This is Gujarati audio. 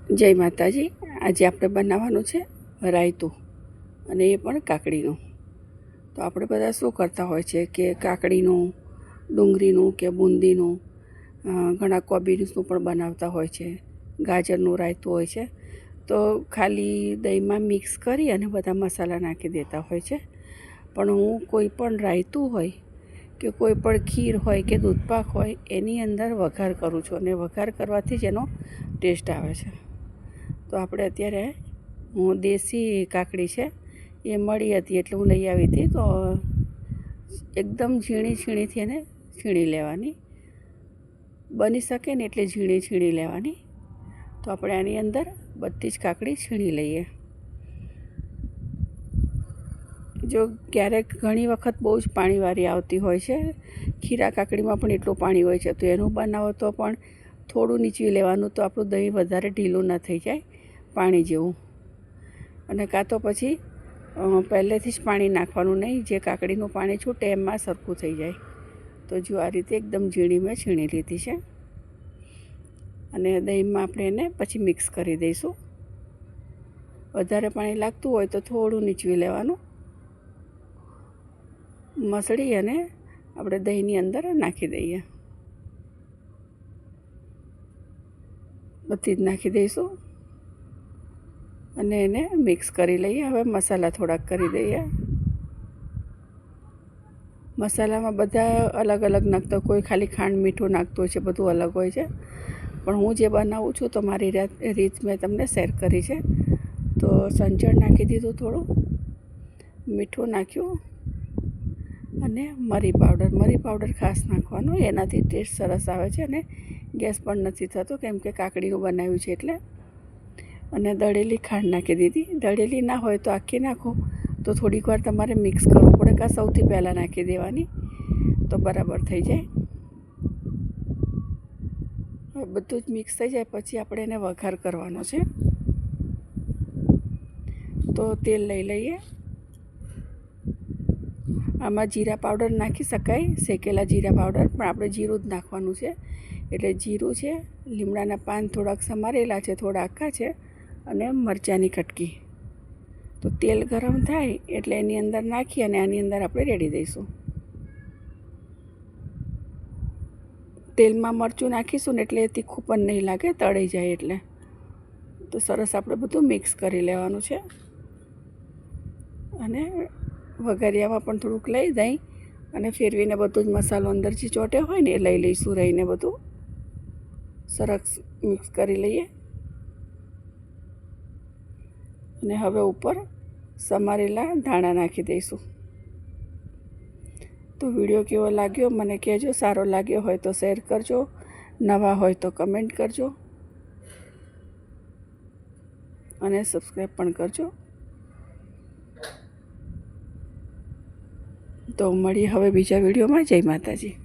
જય માતાજી। આજે આપણે બનાવવાનું છે રાયતું, અને એ પણ કાકડીનું। તો આપણે બધા શું કરતા હોય છે કે કાકડીનું, ડુંગળીનું કે બુંદીનું, ઘણા કોબીનું પણ બનાવતા હોય છે, ગાજરનું રાયતું હોય છે। તો ખાલી દહીંમાં મિક્સ કરી અને બધા મસાલા નાખી દેતા હોય છે, પણ હું કોઈ પણ રાયતું હોય કે કોઈ પણ ખીર હોય કે દૂધપાક હોય એની અંદર વઘાર કરું છું, અને વઘાર કરવાથી જ એનો ટેસ્ટ આવે છે। તો આપણે અત્યારે હું દેશી કાકડી છે એ મળી હતી એટલે હું લઈ આવી હતી। તો એકદમ ઝીણીથી એને છીણી લેવાની, બની શકે ને એટલે ઝીણી લેવાની। તો આપણે આની અંદર બધી જ કાકડી છીણી લઈએ। જો ક્યારેક ઘણી વખત બહુ જ પાણીવાળી આવતી હોય છે, ખીરા કાકડીમાં પણ એટલું પાણી હોય છે, તો એનું બનાવો તો પણ થોડું નીચવી લેવાનું, તો આપણું દહીં વધારે ઢીલું ન થઈ જાય પાણી જેવું। અને કાં તો પછી પહેલેથી જ પાણી નાખવાનું નહીં, જે કાકડીનું પાણી છૂટે એમાં સરખું થઈ જાય। તો જો આ રીતે એકદમ ઝીણી મેં છીણી લીધી છે, અને દહીંમાં આપણે એને પછી મિક્સ કરી દઈશું। વધારે પાણી લાગતું હોય તો થોડું નીચવી લેવાનું, મસળી અને આપણે દહીંની અંદર નાખી દઈએ। બધી જ નાખી દઈશું અને એને મિક્સ કરી લઈએ। હવે મસાલા થોડાક કરી દઈએ। મસાલામાં બધા અલગ અલગ નાખતા, કોઈ ખાલી ખાંડ મીઠું નાખતું હોય છે, બધું અલગ હોય છે, પણ હું જે બનાવું છું તો મારી રીત મેં તમને શેર કરી છે। તો સંચળ નાખી દીધું, થોડું મીઠું નાખ્યું, અને મરી પાવડર ખાસ નાખવાનું, એનાથી ટેસ્ટ સરસ આવે છે અને ગેસ પણ નથી થતો, કેમ કે કાકડીનું બનાવ્યું છે એટલે। અને દળેલી ખાંડ નાખી દીધી। દળેલી ના હોય તો આખી નાખો, તો થોડીક વાર તમારે મિક્સ કરવું પડે, કાં સૌથી પહેલાં નાખી દેવાની તો બરાબર થઈ જાય। હવે બધું જ મિક્સ થઈ જાય પછી આપણે એને વઘાર કરવાનો છે। તો તેલ લઈ લઈએ, આમાં જીરા પાવડર નાખી શકાય, શેકેલા જીરા પાવડર, પણ આપણે જીરું જ નાખવાનું છે। એટલે જીરું છે, લીમડાના પાન થોડાક સમારેલા છે, થોડા આખા છે, અને મરચાંની કટકી। તો તેલ ગરમ થાય એટલે એની અંદર નાખી અને આની અંદર આપણે રેડી દઈશું। તેલમાં મરચું નાખીશું ને એટલે તીખું પણ નહીં લાગે, તળાઈ જાય એટલે। તો સરસ આપણે બધું મિક્સ કરી લેવાનું છે, અને વઘારિયામાં પણ થોડુંક લઈ દહીં અને ફેરવીને બધું જ મસાલો અંદર જે ચોટ્યો હોય ને એ લઈ લઈશું, રહીને બધું સરસ મિક્સ કરી લઈએ। અને હવે ઉપર સમારેલા ધાણા નાખી દઈશું। તો વિડીયો કેવો લાગ્યો મને કહેજો, સારો લાગ્યો હોય તો શેર કરજો, નવા હોય તો કમેન્ટ કરજો, અને સબસ્ક્રાઈબ પણ કરજો। તો મળીએ હવે બીજા વિડીયોમાં। જય માતાજી।